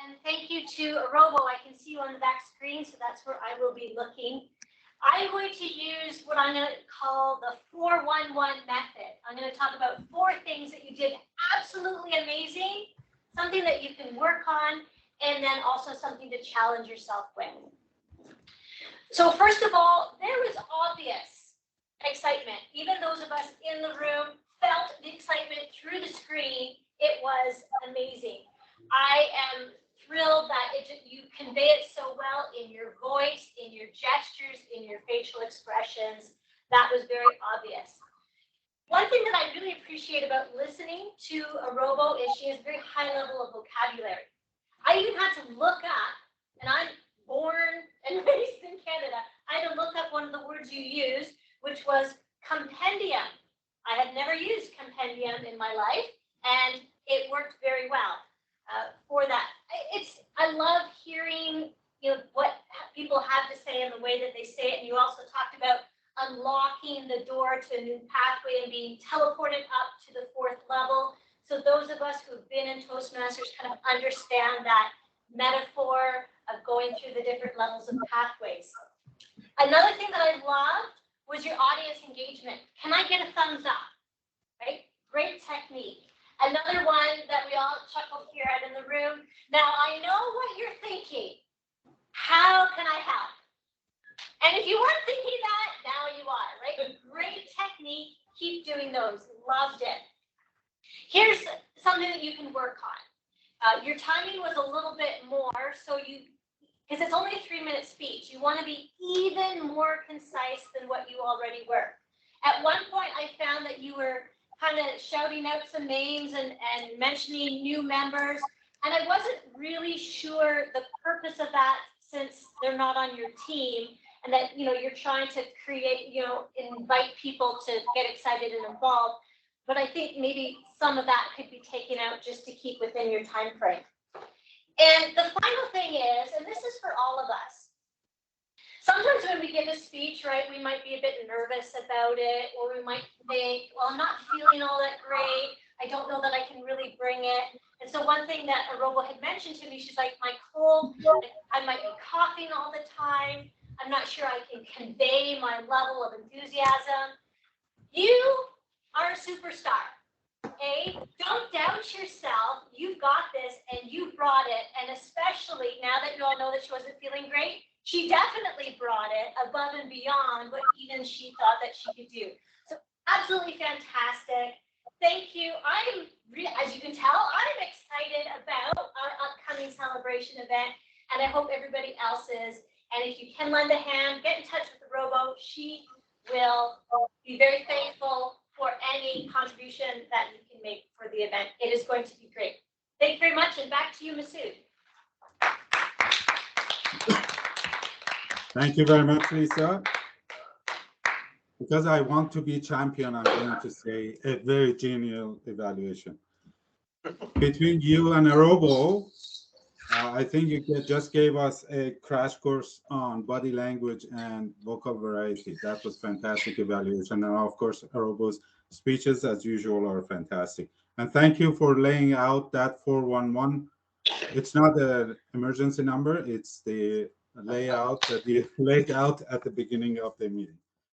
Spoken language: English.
and thank you to Arobo. I can see you on the back screen, so that's where I will be looking. I'm going to use what I'm going to call the 4-1-1 method. I'm going to talk about 4 things that you did absolutely amazing, something that you can work on, and then also something to challenge yourself with. So first of all, there was obvious excitement. Even those of us in the room felt the excitement through the screen. It was amazing. I am thrilled that you convey it so well in your voice, in your gestures, in your facial expressions. That was very obvious. One thing that I really appreciate about listening to Arobo is she has a very high level of vocabulary. I even had to look up, and I'm born and raised in Canada, I had to look up one of the words you used, which was compendium. I had never used compendium in my life, and it worked very well for that. I love hearing what people have to say and the way that they say it, and you also talked about unlocking the door to a new pathway and being teleported up to the 4th level. So those of us who've been in Toastmasters kind of understand that metaphor of going through the different levels of pathways. Another thing that I loved was your audience engagement. Can I get a thumbs up? Right? Great technique. Another one that we all chuckled here out in the room. Now I know what you're thinking. How can I help? And if you weren't thinking that, now you are, right? Great technique. Keep doing those. Loved it. Here's something that you can work on. Your timing was a little bit more, so because it's only a 3-minute speech, you want to be even more concise than what you already were. At one point, I found that you were kind of shouting out some names and mentioning new members, and I wasn't really sure the purpose of that since they're not on your team, and that you're trying to create, invite people to get excited and involved. But I think maybe some of that could be taken out just to keep within your time frame. And the final thing is, and this is for all of us, sometimes when we give a speech, right, we might be a bit nervous about it, or we might think, well, I'm not feeling all that great. I don't know that I can really bring it. And so one thing that Arobo had mentioned to me, she's like, my cold, I might be coughing all the time. I'm not sure I can convey my level of enthusiasm. You are a superstar. Okay? Don't doubt yourself. You've got this, and you brought it. And especially now that you all know that she wasn't feeling great, she definitely brought it above and beyond what even she thought that she could do. So absolutely fantastic. Thank you. As you can tell, I'm excited about our upcoming celebration event, and I hope everybody else is. And if you can lend a hand, get in touch with Arobo. She will be very thankful for any contribution that you can make for the event. It is going to be great. Thank you very much, and back to you, Masood. Thank you very much, Lisa. Because I want to be champion, I'm going to say a very genial evaluation. Between you and Arobo, I think you just gave us a crash course on body language and vocal variety. That was fantastic evaluation. And of course, Arobo's speeches, as usual, are fantastic. And thank you for laying out that 411. It's not an emergency number. It's the layout that you laid out at the beginning of the meeting.